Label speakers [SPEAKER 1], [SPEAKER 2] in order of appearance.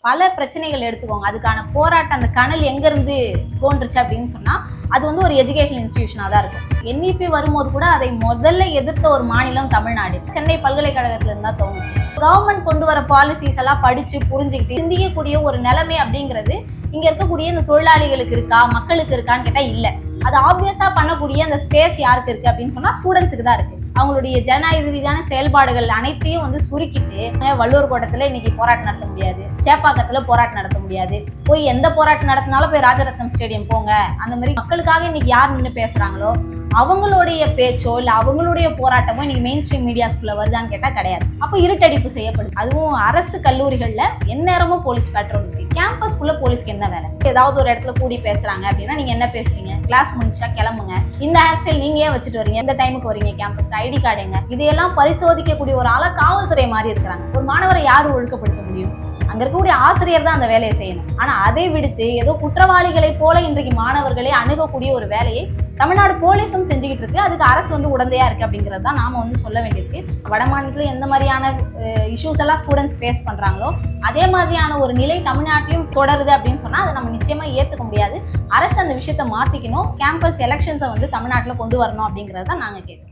[SPEAKER 1] பல பிரச்சனைகள் எடுத்துக்கோங்க. அதுக்கான போராட்டம் அந்த கனல் எங்கேருந்து தோன்றுச்சு அப்படின்னு சொன்னால் அது வந்து ஒரு எஜுகேஷனல் இன்ஸ்டிடியூஷனாக தான் இருக்கும். என்இபி வரும்போது கூட அதை முதல்ல எதிர்த்த ஒரு மாநிலம் தமிழ்நாடு. சென்னை பல்கலைக்கழகத்துல இருந்தா தோணுச்சு. கவர்மெண்ட் கொண்டு வர பாலிசிஸ் எல்லாம் படிச்சு புரிஞ்சுக்கிட்டு சிந்திக்கக்கூடிய ஒரு நிலைமை அப்படிங்கிறது இங்க இருக்கக்கூடிய இந்த தொழிலாளிகளுக்கு இருக்கா, மக்களுக்கு இருக்கான்னு கேட்டா இல்ல. அது ஆப்வியஸா பண்ணக்கூடிய அந்த ஸ்பேஸ் யாருக்கு இருக்கு அப்படின்னு சொன்னா ஸ்டூடெண்ட்ஸுக்கு தான் இருக்கு. அவங்களுடைய ஜனநாயக ரீதியான செயல்பாடுகள் அனைத்தையும் வந்து சுருக்கிட்டு வள்ளுவர் கோட்டத்துல இன்னைக்கு போராட்டம் நடத்த முடியாது, சேப்பாக்கத்துல போராட்டம் நடத்த முடியாது, போய் எந்த போராட்டம் நடத்தினாலும் போய் ராஜரத்னம் ஸ்டேடியம் போங்க. அந்த மாதிரி மக்களுக்காக இன்னைக்கு யார் நின்று பேசுறாங்களோ அவங்களுடைய பேச்சோ இல்ல அவங்களுடைய போராட்டமோ இன்னைக்கு மெயின் ஸ்ட்ரீம் மீடியாஸ்குள்ள வருதான்னு கேட்டா கிடையாது. அப்ப இருட்டடிப்பு செய்யப்படுது. அதுவும் அரசு கல்லூரிகள்ல எந்நேரமும் போலீஸ் பேட்ரோல் இருக்கு. கேம்பஸ்குள்ள போலீஸ்க்கு என்ன வேலை? ஏதாவது ஒரு இடத்துல கூடி பேசுறாங்க அப்படின்னா நீங்க என்ன பேசுறீங்க? கிளாஸ் முடிஞ்சா கிளம்புங்க. இந்த ஹேர் ஸ்டைல் நீங்க ஏன் வச்சுட்டு வரீங்க? எந்த டைமுக்கு வரீங்க? கேம்பஸ் ஐடி கார்டு எங்க? இதையெல்லாம் பரிசோதிக்கக்கூடிய ஒரு ஆளா காவல்துறை மாதிரி இருக்கிறாங்க. ஒரு மாணவரை யாரு ஒழுக்கப்படுத்த முடியும்? அங்க இருக்கக்கூடிய ஆசிரியர் தான் அந்த வேலையை செய்யணும். ஆனா அதை விடுத்து ஏதோ குற்றவாளிகளை போல இன்றைக்கு மாணவர்களை அணுகக்கூடிய ஒரு வேலையை தமிழ்நாடு போலீஸும் செஞ்சுக்கிட்டு இருக்கு. அதுக்கு அரசு வந்து உடந்தையா இருக்கு அப்படிங்கிறது தான் நாம வந்து சொல்ல வேண்டியிருக்கு. வட மாநிலத்துல எந்த மாதிரியான இஷ்யூஸ் எல்லாம் ஸ்டூடெண்ட்ஸ் ஃபேஸ் பண்றாங்களோ அதே மாதிரியான ஒரு நிலை தமிழ்நாட்டிலும் தொடருது அப்படின்னு சொன்னா அதை நம்ம நிச்சயமா ஏத்துக்க முடியாது. அரசு அந்த விஷயத்த மாத்திக்கணும். கேம்பஸ் எலெக்ஷன்ஸை வந்து தமிழ்நாட்டில் கொண்டு வரணும் அப்படிங்கறத நாங்க கேட்கிறோம்.